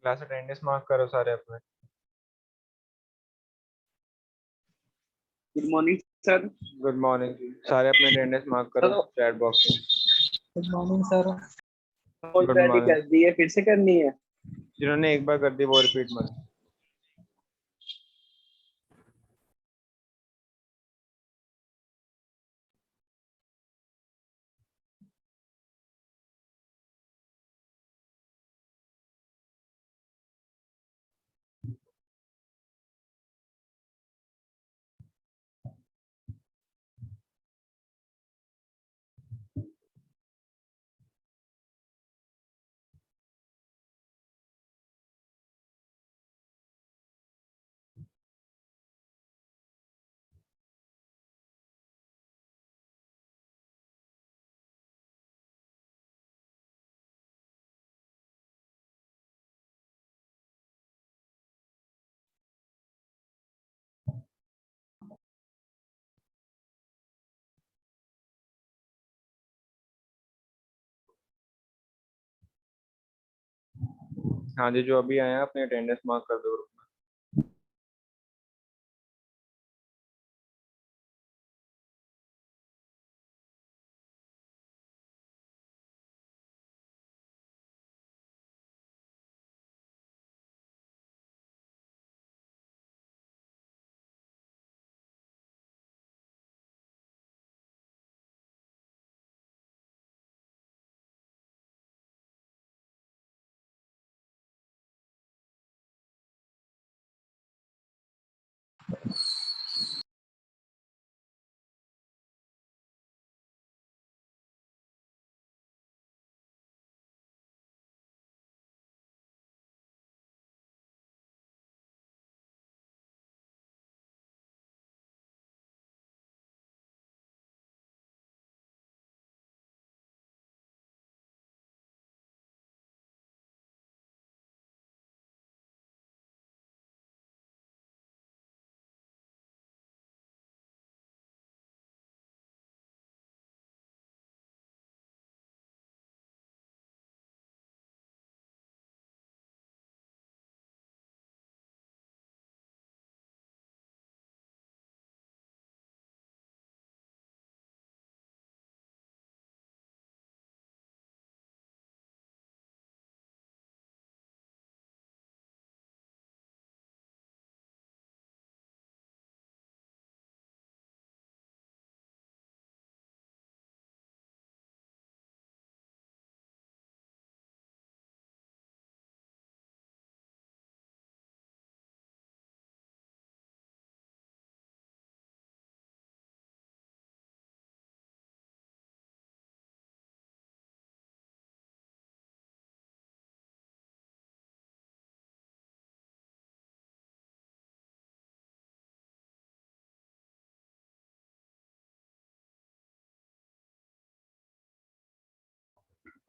Class attendance mark करो सारे अपने। Good morning sir. Good morning जी, सारे अपने अटेंडेंस मार्क करो चैट बॉक्स में। Good morning sir. Good already morning. कर दी है, फिर से करनी है? जिन्होंने एक बार कर दी वो रिपीट मत। हाँ जी, जो अभी आए हैं अपने अटेंडेंस मार्क कर दो।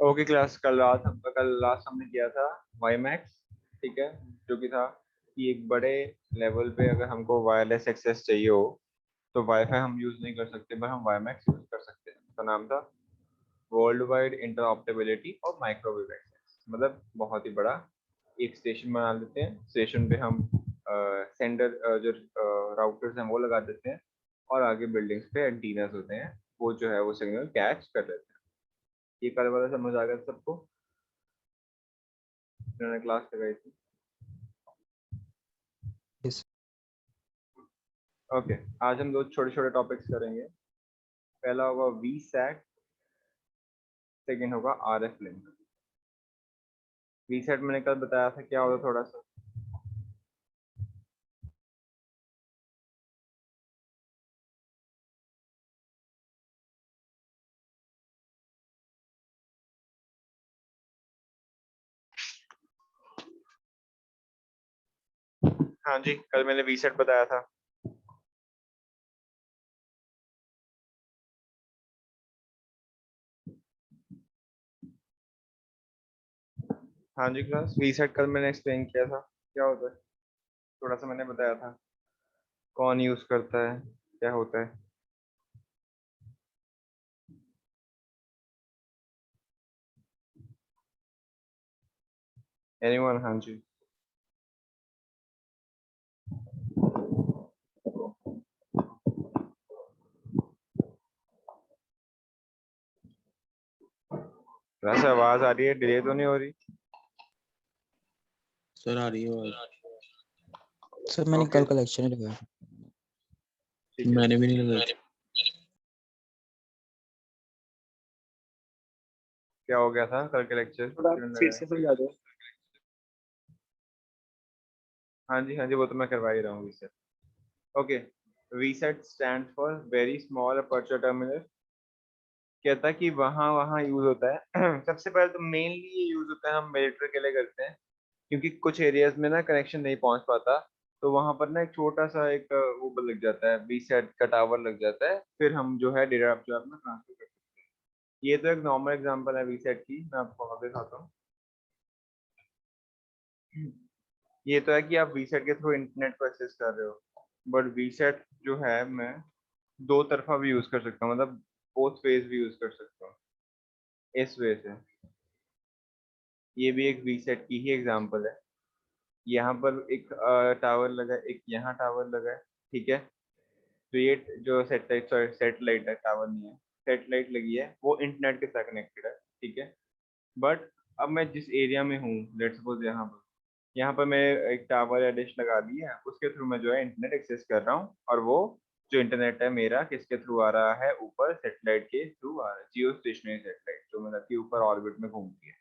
ओके क्लास, कल लास्ट हमने किया था वाई मैक्स। ठीक है, जो कि था कि एक बड़े लेवल पे अगर हमको वायरलेस एक्सेस चाहिए हो तो वाईफाई हम यूज नहीं कर सकते, पर हम वाई मैक्स यूज कर सकते हैं। उसका नाम था वर्ल्ड वाइड इंटरऑपरेबिलिटी और माइक्रोवेव एक्सेस। मतलब बहुत ही बड़ा एक स्टेशन बना लेते हैं, स्टेशन पे हम सेंडर जो राउटर्स हैं वो लगा देते हैं, और आगे बिल्डिंग्स पे एंटीनास होते हैं, वो जो है वो सिग्नल कैच कर लेते हैं। ये कल वाला समझ आ गया सबको, जिन्होंने क्लास लगाई थी? Yes. ओके, आज हम दो छोटे छोटे टॉपिक्स करेंगे। पहला होगा वी सैट, सेकेंड होगा R F link. VSAT मैंने कल बताया था क्या होता, थोड़ा सा। हाँ जी, कल मैंने वी सेट बताया था। हाँ जी क्लास, वी सेट कल मैंने एक्सप्लेन किया था क्या होता है, थोड़ा सा मैंने बताया था कौन यूज करता है, क्या होता है। एनीवन? हाँ जी। वैसे आवाज आ रही है, डिले तो नहीं हो रही? सर आ रही है आवाज। सर मैंने Okay. कल का लेक्चर नहीं लगाया। ठीक है। मैंने भी नहीं लगाई। क्या हो गया था कल के लेक्चर? थोड़ा फिर से समझा दो। हाँ जी हाँ जी, वो तो मैं करवा ही रहा हूँ reset. Okay, reset stand for very small aperture terminal. कहता है कि वहाँ यूज होता है सबसे पहले तो मेनली ये यूज होता है, हम मिलिट्री के लिए करते हैं, क्योंकि कुछ एरियाज में ना कनेक्शन नहीं पहुंच पाता, तो वहां पर ना एक छोटा सा एक वो लग जाता है, वीसेट का टावर लग जाता है, फिर हम जो है डेटा जो अपना ट्रांसफर कर सकते हैं। ये तो एक नॉर्मल एग्जांपल है वीसेट की, मैं आपको और दिखाता हूँ। ये तो है कि आप वीसेट के थ्रू इंटरनेट को एक्सेस कर रहे हो, बट वीसेट जो है मैं दो तरफा भी यूज कर सकता हूँ, मतलब बोथ वेज भी यूज कर सकता हूँ इस वे से। ये भी एक वीसेट की ही एग्जांपल है। यहाँ पर एक टावर लगा है, एक यहाँ टावर लगा है, ठीक है। तो ये जो सेटेलाइट है, टावर नहीं है, सेटेलाइट लगी है, वो इंटरनेट के साथ कनेक्टेड है, ठीक है। बट अब मैं जिस एरिया में हूँ, लेट्स सपोज यहाँ पर मैं एक टावर या डिश लगा दी है, उसके थ्रू मैं जो है इंटरनेट एक्सेस कर रहा हूँ, और वो जो इंटरनेट है मेरा किसके थ्रू आ रहा है, ऊपर सेटेलाइट के थ्रू आ रहा है, जियो स्टेशनरी सेटेलाइट, जो मतलब कि ऊपर ऑर्बिट में घूमती है,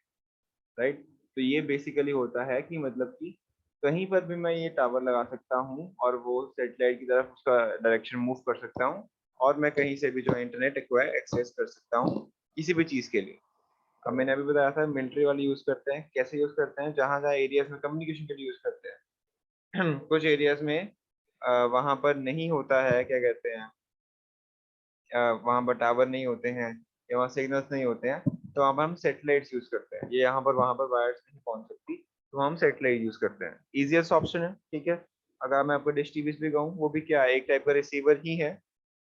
राइट। तो ये बेसिकली होता है कि मतलब कि कहीं पर भी मैं ये टावर लगा सकता हूँ और वो सेटेलाइट की तरफ उसका डायरेक्शन मूव कर सकता हूँ, और मैं कहीं से भी जो है इंटरनेट एक्सेस कर सकता हूँ किसी भी चीज़ के लिए। अब मैंने अभी बताया था मिलिट्री वाले यूज करते हैं, कैसे यूज करते हैं, जहाँ जहाँ एरियाज में कम्युनिकेशन के लिए यूज करते हैं कुछ एरियाज में वहां पर नहीं होता है, क्या कहते हैं, वहां पर टावर नहीं होते हैं या वहाँ सिग्नल्स नहीं होते हैं, तो वहाँ पर हम सेटेलाइट्स यूज करते हैं। ये यहाँ पर वहां पर वायर्स नहीं पहुंच सकती, तो हम सेटेलाइट यूज करते हैं, इजिएस्ट ऑप्शन है, ठीक है। अगर मैं आपको डिश टीवी भी कहूँ, वो भी क्या है, एक टाइप का रिसीवर ही है,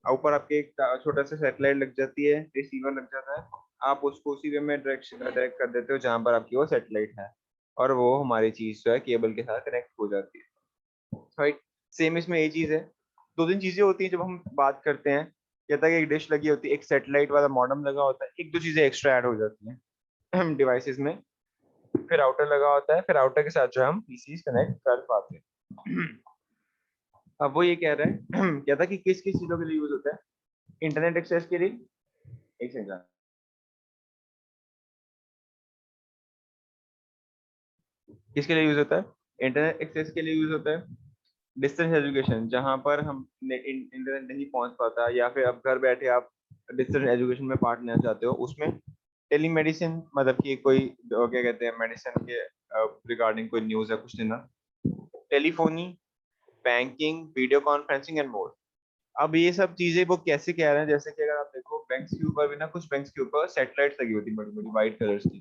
ऊपर आपके एक छोटा सा सेटेलाइट लग जाती है, रिसीवर लग जाता है, आप उसको उसी वे में डायरेक्ट कर देते हो जहाँ पर आपकी वो सेटेलाइट है, और वो हमारी चीज जो है केबल के साथ कनेक्ट हो जाती है, राइट। सेम इसमें ये चीज है, दो तीन चीजें होती हैं जब हम बात करते हैं। कहता है कि एक डिश लगी होती है, एक सेटेलाइट वाला मॉडेम लगा होता है, एक दो चीजें एक्स्ट्रा ऐड हो जाती हैं डिवाइसेस में, फिर राउटर लगा होता है, फिर राउटर के साथ जो हम पीसी कनेक्ट कर पाते हैं अब वो ये कह रहा है कहता है कि किस किस चीजों के लिए यूज होता है इंटरनेट एक्सेस के लिए। एक सेकंड, किसके लिए यूज होता है? इंटरनेट एक्सेस के लिए यूज होता है। डिस्टेंस एजुकेशन, जहां पर हम इंटरनेट नहीं पहुंच पाता, या फिर अब घर बैठे आप डिस्टेंस एजुकेशन में पार्ट लेना चाहते हो, उसमें टेलीमेडिसिन, मतलब कि कोई क्या कहते हैं, मेडिसिन के रिगार्डिंग कोई न्यूज है कुछ देना, telephony, banking, video conferencing and more. अब ये सब चीजें वो कैसे कह रहे हैं, जैसे कि अगर आप देखो बैंक्स के ऊपर भी ना, कुछ बैंक्स के ऊपर सैटेलाइट लगी होती है बड़ी बड़ी व्हाइट कलर्स की,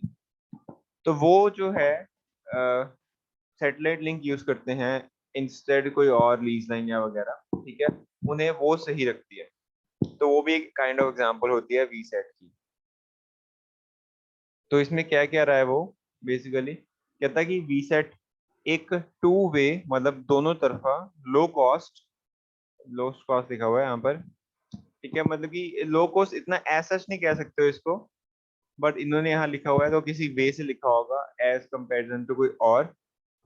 तो वो जो है सैटेलाइट लिंक यूज करते हैं इंस्टेड कोई और लीज लाइन या वगैरह, ठीक है, उन्हें वो सही रखती है। तो वो भी एक काइंड ऑफ एग्जांपल होती है वीसेट की। तो इसमें क्या क्या रहा है वो, बेसिकली कहता है कि वीसेट एक टू वे, मतलब दोनों तरफा लो कॉस्ट लिखा हुआ है यहाँ पर, ठीक है, मतलब कि लो कॉस्ट इतना ऐसा नहीं कह सकते हो इसको, बट इन्होंने यहाँ लिखा हुआ है तो किसी वे से लिखा होगा एज कंपेरिजन टू कोई और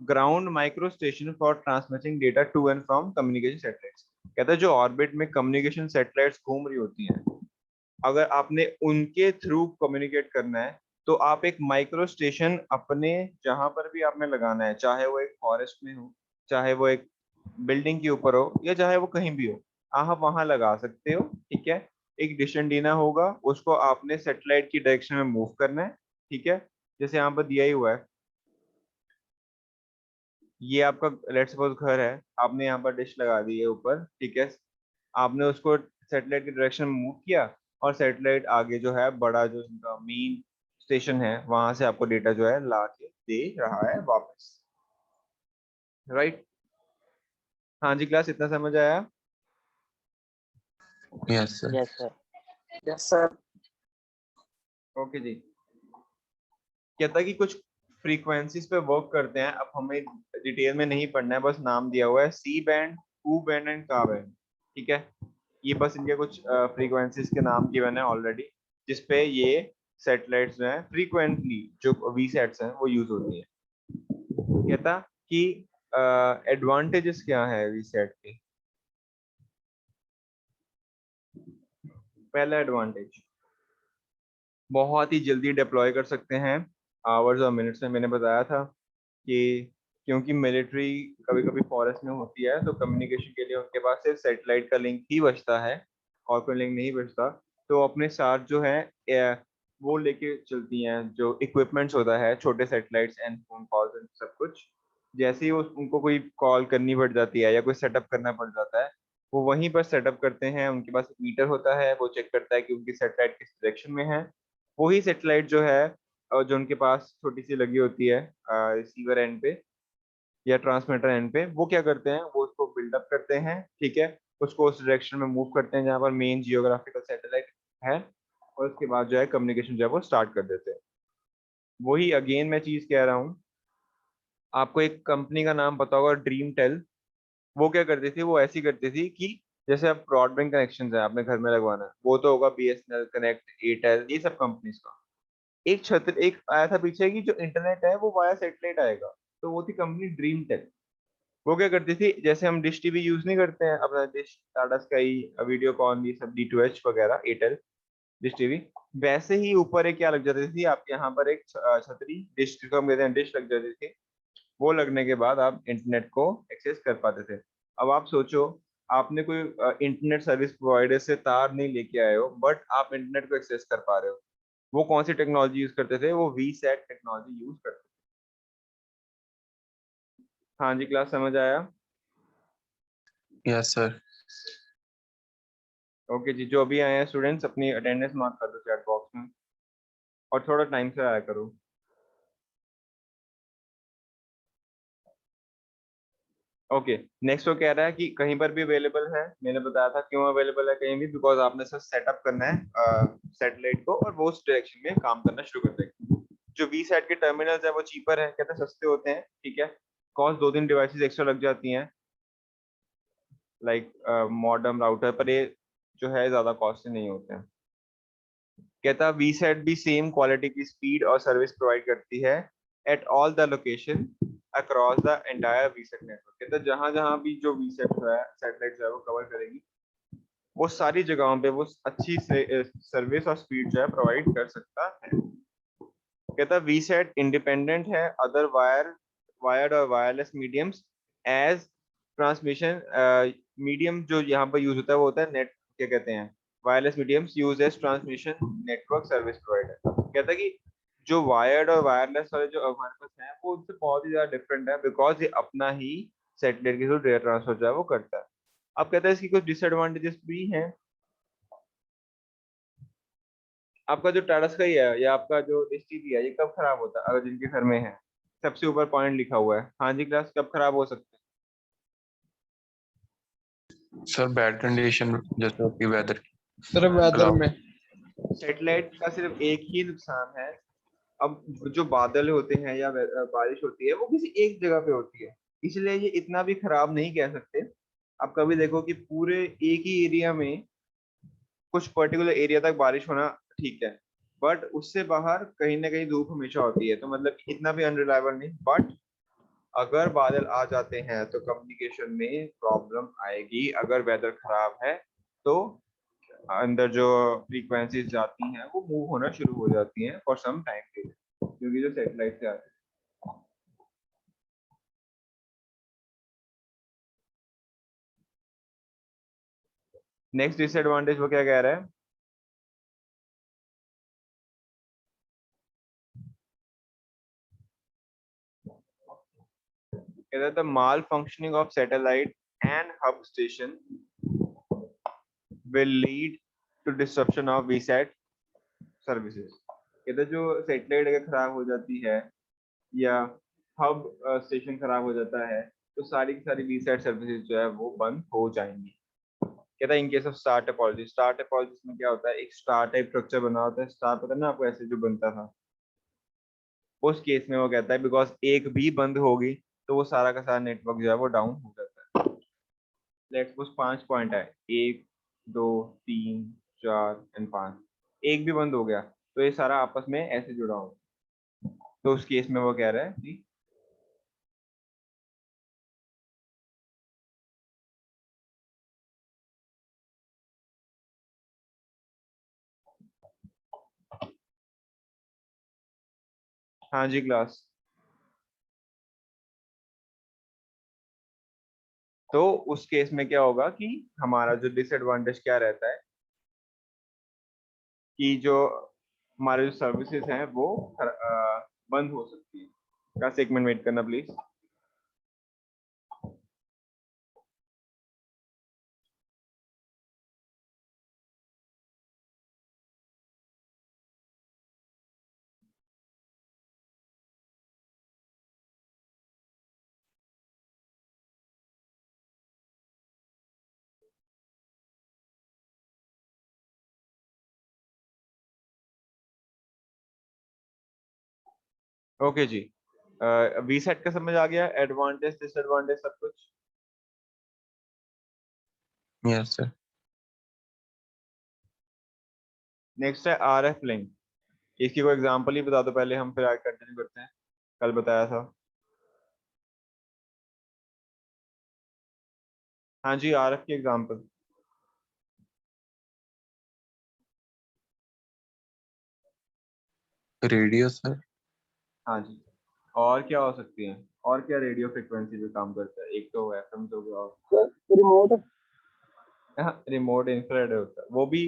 ground micro station for transmitting data to and from communication satellites. कहता है जो ऑर्बिट में कम्युनिकेशन सैटेलाइट्स घूम रही होती हैं, अगर आपने उनके थ्रू कम्युनिकेट करना है, तो आप एक माइक्रो स्टेशन अपने जहां पर भी आपने लगाना है, चाहे वो एक फॉरेस्ट में हो, चाहे वो एक बिल्डिंग के ऊपर हो, या चाहे वो कहीं भी हो, आप वहां लगा सकते हो, ठीक है। एक डिश एंटीना होगा, उसको आपने सेटेलाइट की डायरेक्शन में मूव करना है, ठीक है, जैसे यहाँ पर दिया ही हुआ है, ये आपका लेट्स सपोज घर है, आपने यहाँ पर डिश लगा दी है ऊपर, ठीक है, आपने उसको सेटेलाइट की डायरेक्शन में मूव किया, और सेटेलाइट आगे जो है बड़ा जो इनका मेन स्टेशन है, वहां से आपको डेटा जो है ला के दे रहा है वापस, राइट। हाँ जी क्लास, इतना समझ आया? Yes sir. Yes sir. Yes sir. Okay जी। कहता है कि कुछ फ्रीक्वेंसीज पे वर्क करते हैं। अब हमें डिटेल में नहीं पढ़ना है, बस नाम दिया हुआ है C band, Ku band and Ka band, ठीक है। ये बस इनके कुछ फ्रीक्वेंसीज के नाम गिवन है ऑलरेडी, जिसपे ये सैटेलाइट्स जो हैं फ्रीक्वेंटली जो वी सेट्स हैं वो यूज होती है। कहता कि एडवांटेजेस क्या है वी सेट के। पहला एडवांटेज, बहुत ही जल्दी डिप्लॉय कर सकते हैं, आवर्स और मिनट्स में। मैंने बताया था कि क्योंकि मिलिट्री कभी कभी फॉरेस्ट में होती है, तो कम्युनिकेशन के लिए उनके पास सिर्फ सैटेलाइट का लिंक ही बचता है और कोई लिंक नहीं बचता। तो अपने साथ जो है वो लेके चलती हैं, जो इक्विपमेंट्स होता है, छोटे satellites and phone calls and सब कुछ। जैसे ही उनको कोई कॉल करनी पड़ जाती है या कोई सेटअप करना पड़ जाता है, वो वहीं पर सेटअप करते हैं। उनके पास एक मीटर होता है, वो चेक करता है कि उनकी सैटेलाइट किस डायरेक्शन में है। वही सैटेलाइट जो है और जो उनके पास छोटी सी लगी होती है रिसीवर एंड पे या ट्रांसमीटर एंड पे, वो क्या करते हैं, वो उसको बिल्डअप करते हैं, ठीक है। उसको उस डायरेक्शन में मूव करते हैं जहाँ पर मेन जियोग्राफिकल सैटेलाइट है, और उसके बाद जो है कम्युनिकेशन जो है वो स्टार्ट कर देते हैं। वही अगेन मैं चीज कह रहा हूँ, आपको एक कंपनी का नाम पता होगा, ड्रीम टेल। वो क्या करती थी, वो ऐसी करती थी कि जैसे अब ब्रॉडबैंड कनेक्शन है आपने घर में लगवाना है, वो तो होगा BSNL, कनेक्ट, एयरटेल, ये सब कंपनीज का। एक छत्र एक आया था पीछे की जो इंटरनेट है वो वाया सैटेलाइट आएगा, तो वो थी कंपनी ड्रीम टेल। वो क्या करती थी, जैसे हम डिश टीवी यूज नहीं करते हैं अपना, डिश, टाटा स्काई, वीडियोकॉन, ये सब D2H वगैरह, एयरटेल, डिश टीवी, वैसे ही ऊपर एक क्या लग जाती थी आपके यहाँ पर, एक छतरी, डिश जिसको हम कहते हैं डिश, लग जाती थी। वो लगने के बाद आप इंटरनेट को एक्सेस कर पाते थे। अब आप सोचो, आपने कोई इंटरनेट सर्विस प्रोवाइडर से तार नहीं लेके आए हो, बट आप इंटरनेट को एक्सेस कर पा रहे हो। वो कौन सी टेक्नोलॉजी यूज करते थे, वो वीसैट टेक्नोलॉजी यूज करते थे। हाँ जी, क्लास समझ आया? Yes sir. ओके जी, जो अभी आए हैं स्टूडेंट्स अपनी अटेंडेंस मार्क कर दो चैट बॉक्स में, और थोड़ा टाइम से आया करो। ओके, नेक्स्ट वो कह रहा है कि कहीं पर भी अवेलेबल है। मैंने बताया था क्यों अवेलेबल है कहीं भी, बिकॉज आपने सर सेटअप करना है सैटेलाइट को और वो उस डायरेक्शन में काम करना शुरू कर देगा। जो वी सेट के टर्मिनल्स है वो चीपर है, कहते हैं सस्ते होते हैं, ठीक है। कॉस्ट 2-3 डिवाइसेस एक्स्ट्रा लग जाती हैं, लाइक मॉडेम, राउटर, पर ये जो है ज्यादा कॉस्टली नहीं होते हैं। कहता वी सेट भी सेम क्वालिटी की स्पीड और सर्विस प्रोवाइड करती है at all the location across the entire VSAT network. कहता है जहां जहां भी जो वी सेट है, सैटेलाइट जो है वो कवर करेगी, वो सारी जगहों पे वो अच्छी से सर्विस और स्पीड जो है प्रोवाइड कर सकता है। कहता है वी सेट इंडिपेंडेंट है अदर वायर्ड और wireless mediums as transmission medium. जो यहाँ पर यूज होता है वो होता है नेट, क्या कहते हैं, wireless mediums use as transmission network service provider. कहता है कि जो वायर्ड और वायरलेस वाले जो हमारे पास हैं वो उनसे बहुत ही ज्यादा डिफरेंट है, बिकॉज ये अपना ही सैटेलाइट के थ्रू डेटा ट्रांसफर जो है वो करता है। अब कहता है इसकी कुछ डिसएडवांटेजेस भी हैं। आपका जो टाटा स्काई है या आपका जो डिश टीवी है, ये कब खराब होता है, अगर जिनके घर में है? सबसे ऊपर पॉइंट लिखा हुआ है। हाँ जी क्लास, कब खराब हो सकते सर बैड कंडीशन जैसे होती है वेदर की। सर वेदर में। हैं? सैटेलाइट का सिर्फ एक ही नुकसान है, अब जो बादल होते हैं या बारिश होती है वो किसी एक जगह पे होती है, इसलिए ये इतना भी खराब नहीं कह सकते। आप कभी देखो कि पूरे एक ही एरिया में कुछ पर्टिकुलर एरिया तक बारिश होना ठीक है, बट उससे बाहर कहीं ना कहीं धूप हमेशा होती है, तो मतलब इतना भी अनरिलायबल नहीं। बट अगर बादल आ जाते हैं तो कम्युनिकेशन में प्रॉब्लम आएगी। अगर वेदर खराब है तो अंदर जो फ्रीक्वेंसीज जाती हैं वो मूव होना शुरू हो जाती हैं फॉर सम टाइम के लिए, क्योंकि जो सैटेलाइट से आती है। नेक्स्ट डिसएडवांटेज वो क्या कह रहा है, कहता है the mall functioning of satellite and hub station will lead to disruption of VSAT services। कहते हैं जो सैटेलाइट अगर खराब हो जाती है या हब स्टेशन खराब हो जाता है, तो सारी की सारी VSAT सर्विसेज जो है वो बंद हो जाएंगी। कहता है in case of star topology, star topology में क्या होता है, एक स्टार टाइप स्ट्रक्चर बना होता है। स्टार पता है ना आपको, ऐसे जो बनता था, उस केस में वो कहता है बिकॉज एक भी बंद होगी तो वो सारा का सारा नेटवर्क जो है वो डाउन हो जाता है। लेट्स सपोज 5 पॉइंट है, 1 2 3 4 एंड 5, एक भी बंद हो गया तो ये सारा आपस में ऐसे जुड़ा हो, तो उस केस में वो कह रहा है कि हाँ जी क्लास। तो उस केस में क्या होगा कि हमारा जो डिसएडवांटेज क्या रहता है कि जो हमारे जो सर्विसेज हैं वो बंद हो सकती है। बस एक मिनट वेट करना प्लीज। ओके जी, वी सेट का समझ आ गया, एडवांटेज डिसएडवांटेज सब कुछ। Yes sir. नेक्स्ट है आर एफ लिंक। इसकी कोई एग्जांपल ही बता दो पहले, हम फिर आगे कंटिन्यू करते हैं। कल बताया था। हाँ जी, आर एफ की एग्जांपल। Radio sir. हाँ जी, और क्या हो सकती है? और क्या रेडियो फ्रिक्वेंसी पे काम करता है? एक तो एफएम हो गया, और रिमोट रिमोट इंफ्रारेड होता है, वो भी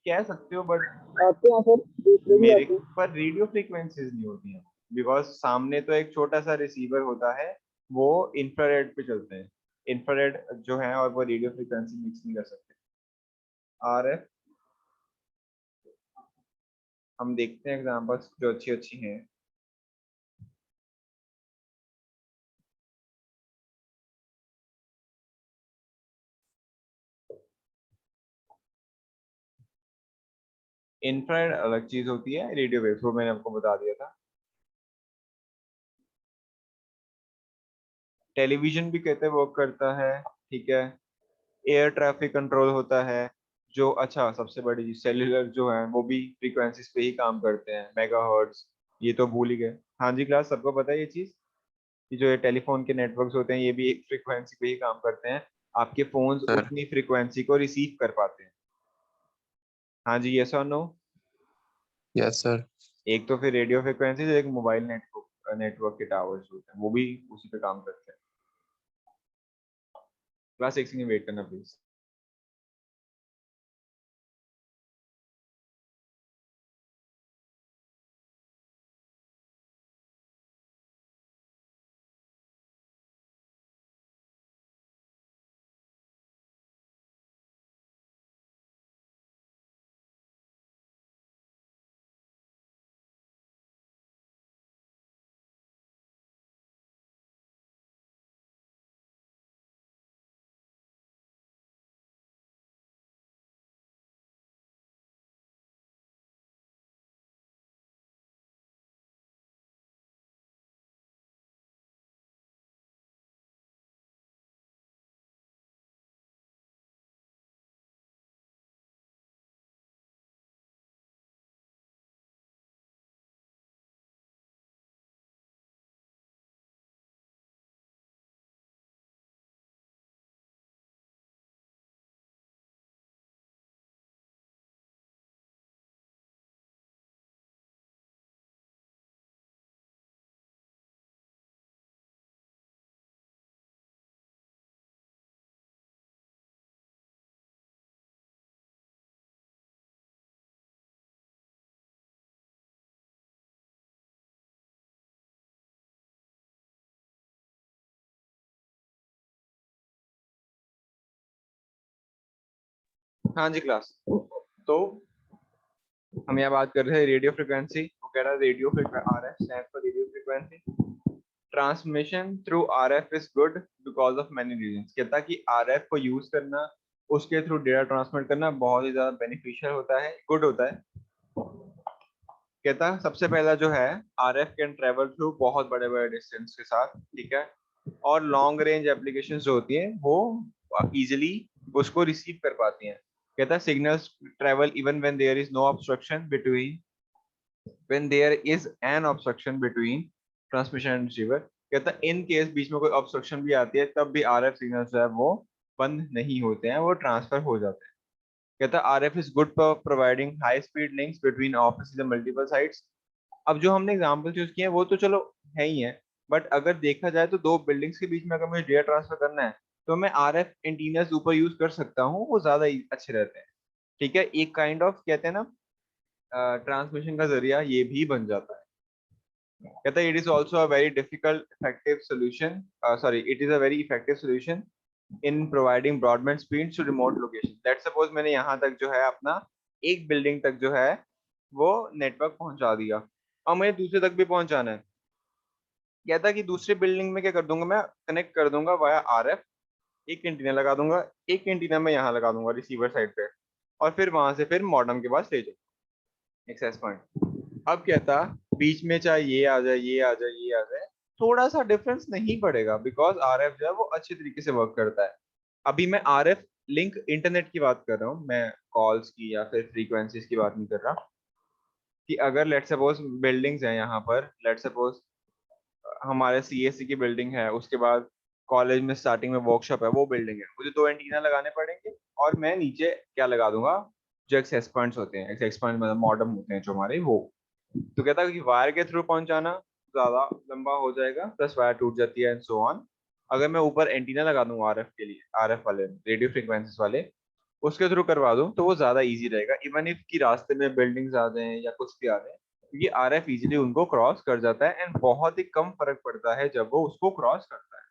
कह सकते हो, बट आते हैं सर, दूसरे भी मेरे आते हैं। पर रेडियो फ्रीक्वेंसीज नहीं होती हैं बिकॉज सामने तो एक छोटा सा रिसीवर होता है, वो इंफ्रारेड पे चलते हैं। इंफ्रारेड जो है और वो रेडियो फ्रीक्वेंसी मिक्स नहीं कर सकते। आरएफ हम देखते हैं एग्जांपल्स जो अच्छी अच्छी हैं। इंफ्रारेड अलग चीज होती है, रेडियो वेव्स वो मैंने आपको बता दिया था। टेलीविजन भी कहते हैं वर्क करता है, ठीक है। एयर ट्रैफिक कंट्रोल होता है, जो अच्छा सबसे बड़ी चीज सेल्यूलर जो है वो भी फ्रीक्वेंसीज पे ही काम करते हैं, मेगाहर्ट्ज। ये तो भूल ही गए। हाँ जी क्लास, सबको पता है ये चीज कि जो ये टेलीफोन के नेटवर्क्स होते हैं ये भी एक फ्रीक्वेंसी पे ही काम करते हैं। आपके फोन्स सर उतनी फ्रीक्वेंसी को रिसीव कर पाते हैं। हाँ जी, यस और नो? Yes sir. एक तो फिर रेडियो फ्रिक्वेंसी, एक मोबाइल नेटवर्क नेटवर्क के टावर्स होते हैं वो भी उसी पे काम करते हैं। क्लास 6 में वेट करना प्लीज। हाँ जी क्लास, तो हम यहाँ बात कर रहे हैं रेडियो फ्रिक्वेंसी। वो कह रहा है radio frequency, RF stands for radio frequency. Transmission through RF is good because of many reasons. कहता है कि आरएफ को यूज करना, उसके थ्रू डेटा ट्रांसमिट करना बहुत ही ज्यादा बेनिफिशियल होता है, गुड होता है। कहता सबसे पहला जो है RF कैन ट्रेवल थ्रू बहुत बड़े बड़े डिस्टेंस के साथ, ठीक है, और लॉन्ग रेंज एप्लीकेशंस जो होती हैं वो इजीली उसको रिसीव कर पाती हैं। कहता signals travel even when there is no obstruction between when there is an obstruction between transmission and receiver। कहता इन केस बीच में कोई ऑब्स्ट्रक्शन भी आती है तब भी RF सिग्नल जो है वो बंद नहीं होते हैं, वो ट्रांसफर हो जाते हैं। कहता RF is good for providing high speed links between office multiple sites. अब जो हमने एग्जांपल चूज किए हैं वो तो चलो है ही है, बट अगर देखा जाए तो दो बिल्डिंग्स के बीच में अगर मुझे डेटा ट्रांसफर करना है तो मैं RF एंटीनास ऊपर यूज कर सकता हूँ, वो ज्यादा अच्छे रहते हैं। ठीक है, एक काइंड ऑफ कहते हैं ना ट्रांसमिशन का जरिया ये भी बन जाता है। कहता है it is also a very difficult effective solution, sorry it is a very effective solution in providing broadband speed to remote location. Let suppose मैंने यहाँ तक जो है अपना एक बिल्डिंग तक जो है वो नेटवर्क पहुंचा दिया और मुझे दूसरे तक भी पहुंचाना है। कहता कि दूसरी बिल्डिंग में क्या कर दूंगा, मैं कनेक्ट कर दूंगा वाया RF, एक एंटीना लगा दूंगा, एक एंटीना मैं यहाँ लगा दूंगा रिसीवर साइड पे, और फिर वहां से फिर मॉडेम के पास ले जाऊंगा एक्सेस पॉइंट। अब कहता बीच में चाहे ये आ जाए ये आ जाए ये आ जाए, थोड़ा सा डिफरेंस नहीं पड़ेगा बिकॉज RF जो है वो अच्छे तरीके से वर्क करता है। अभी मैं RF लिंक इंटरनेट की बात कर रहा हूँ, मैं कॉल्स की या फिर फ्रीक्वेंसीज की बात नहीं कर रहा। कि अगर लेट सपोज बिल्डिंग्स हैं यहाँ पर, लेट सपोज हमारे CSC की बिल्डिंग है, उसके बाद कॉलेज में स्टार्टिंग में वर्कशॉप है, वो बिल्डिंग है, मुझे दो एंटीना लगाने पड़ेंगे और मैं नीचे क्या लगा दूंगा, जो एक्सेस पॉइंट्स होते हैं, एक्सेस पॉइंट मतलब मॉडेम होते हैं जो हमारे वो। तो कहता है कि वायर के थ्रू पहुंचाना ज्यादा लंबा हो जाएगा, प्लस वायर टूट जाती है एंड सो ऑन। अगर मैं ऊपर एंटीना लगा दूं RF के लिए, RF वाले रेडियो फ्रीक्वेंसीज वाले, उसके थ्रू करवा दूं तो वो ज्यादा इजी रहेगा, इवन इफ की रास्ते में बिल्डिंग्स आ जाए या कुछ भी आ जाए, क्योंकि RF इजीली उनको क्रॉस कर जाता है एंड बहुत ही कम फर्क पड़ता है जब वो उसको क्रॉस करता है।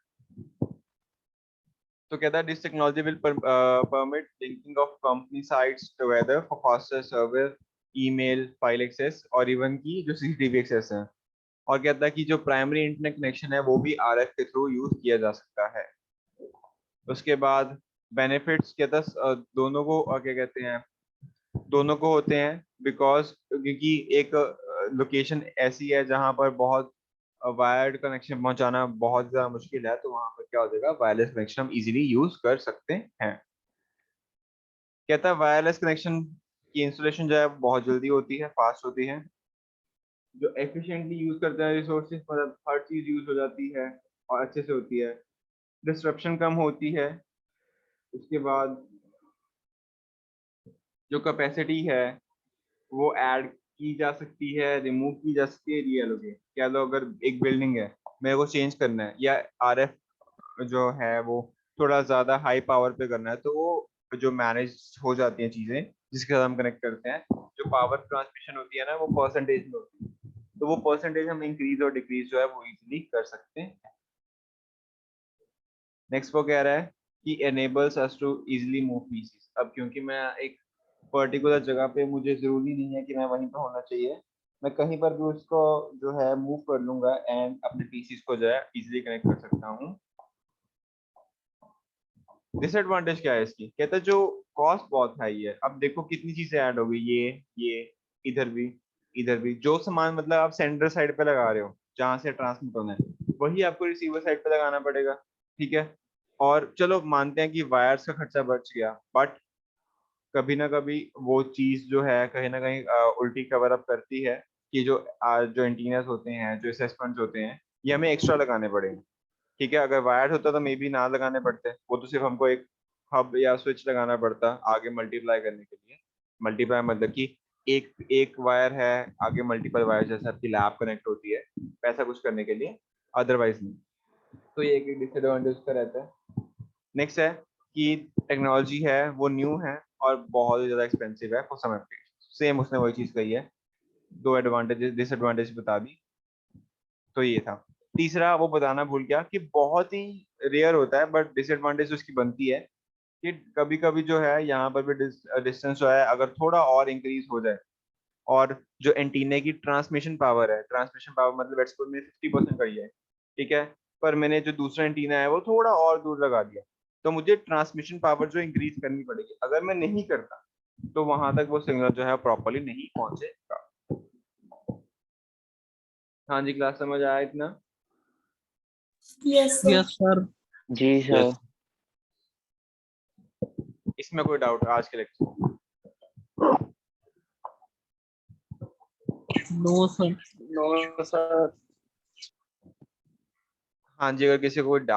तो कहता है this technology will permit linking of company sites together for faster service, email, file access और इवन की जो CCTV एक्सेस है। और कहता है कि जो प्राइमरी इंटरनेट कनेक्शन है वो भी RF के थ्रू यूज किया जा सकता है। उसके बाद बेनिफिट्स कहता है दोनों को क्या कहते हैं, दोनों को होते हैं बिकॉज क्योंकि एक लोकेशन ऐसी है जहां पर बहुत वायर्ड कनेक्शन पहुंचाना बहुत ज्यादा मुश्किल है, तो वहां पर क्या हो जाएगा, वायरलेस कनेक्शन हम इजीली यूज कर सकते हैं। कहता है वायरलेस कनेक्शन की इंस्टॉलेशन जो है बहुत जल्दी होती है, फास्ट होती है, जो एफिशिएंटली यूज करते हैं रिसोर्सेज, मतलब हर चीज यूज हो जाती है और अच्छे से होती है, डिस्ट्रप्शन कम होती है। उसके बाद जो कैपेसिटी है वो ऐड की जा सकती है, रिमूव की जा सकती है, रीएलोकेट। क्या लो अगर एक बिल्डिंग है मेरे को चेंज करना है या RF जो है वो थोड़ा ज्यादा हाई पावर पे करना है, तो वो जो मैनेज हो जाती हैं चीजें जिसके साथ हम कनेक्ट करते हैं, जो पावर ट्रांसमिशन होती है ना वो परसेंटेज में होती है, तो वो परसेंटेज हम इंक्रीज और डिक्रीज जो है वो इजीली कर सकते हैं। नेक्स्ट वो कह रहा है कि enables us to easily move pieces। अब क्योंकि मैं एक पर्टिकुलर जगह पे, मुझे जरूरी नहीं है कि मैं वहीं पे होना चाहिए, मैं कहीं पर भी उसको जो है मूव कर लूंगा एंड अपने पीसीस को जो है इजीली कनेक्ट कर सकता हूँ। डिसएडवांटेज क्या है इसकी, कहता है जो कॉस्ट बहुत हाई है। अब देखो कितनी चीजें ऐड हो गई, ये इधर भी, इधर भी, जो सामान मतलब आप सेंटर साइड पे लगा रहे हो जहां से ट्रांसमिट होना है वही आपको रिसीवर साइड पे लगाना पड़ेगा। ठीक है, और चलो मानते हैं कि वायर्स का खर्चा बच गया, बट कभी ना कभी वो चीज जो है कहीं ना कहीं उल्टी कवर अप करती है कि जो एंटीनास होते हैं, जो असेसमेंट्स होते हैं, ये हमें एक्स्ट्रा लगाने पड़ेंगे। ठीक है, अगर वायर्ड होता तो मे बी ना लगाने पड़ते, वो तो सिर्फ हमको एक हब या स्विच लगाना पड़ता आगे मल्टीप्लाई करने के लिए। मल्टीप्लाई मतलब कि एक एक वायर है, आगे मल्टीपल वायर जैसे आपकी लैब कनेक्ट होती है वैसा कुछ करने के लिए, अदरवाइज नहीं। तो ये एक डिसएडवांटेज का रहता है। नेक्स्ट है कि टेक्नोलॉजी है वो न्यू है और बहुत ही ज्यादा एक्सपेंसिव है फॉर सम एप्लीकेशन। सेम उसने वही चीज कही है, दो एडवांटेजेस डिसएडवांटेज बता दी। तो ये था। तीसरा वो बताना भूल गया कि बहुत ही रेयर होता है बट डिसएडवांटेज उसकी बनती है कि कभी कभी जो है यहाँ पर भी डिस्टेंस जो है अगर थोड़ा और इंक्रीज हो जाए, और जो एंटीने की ट्रांसमिशन पावर है, ट्रांसमिशन पावर मतलब लेट्स सपोज मेरे 50% का ही है, ठीक है, पर मैंने जो दूसरा एंटीना है वो थोड़ा और दूर लगा दिया, तो मुझे ट्रांसमिशन पावर जो इंक्रीज करनी पड़ेगी। अगर मैं नहीं करता तो वहां तक वो सिग्नल जो है प्रॉपरली नहीं पहुंचेगा। हाँ जी, क्लास समझ आया इतना? Yes sir. जी सर। इसमें कोई डाउट आज के lecture? No sir. No sir. हाँ जी, अगर किसी को कोई डाउट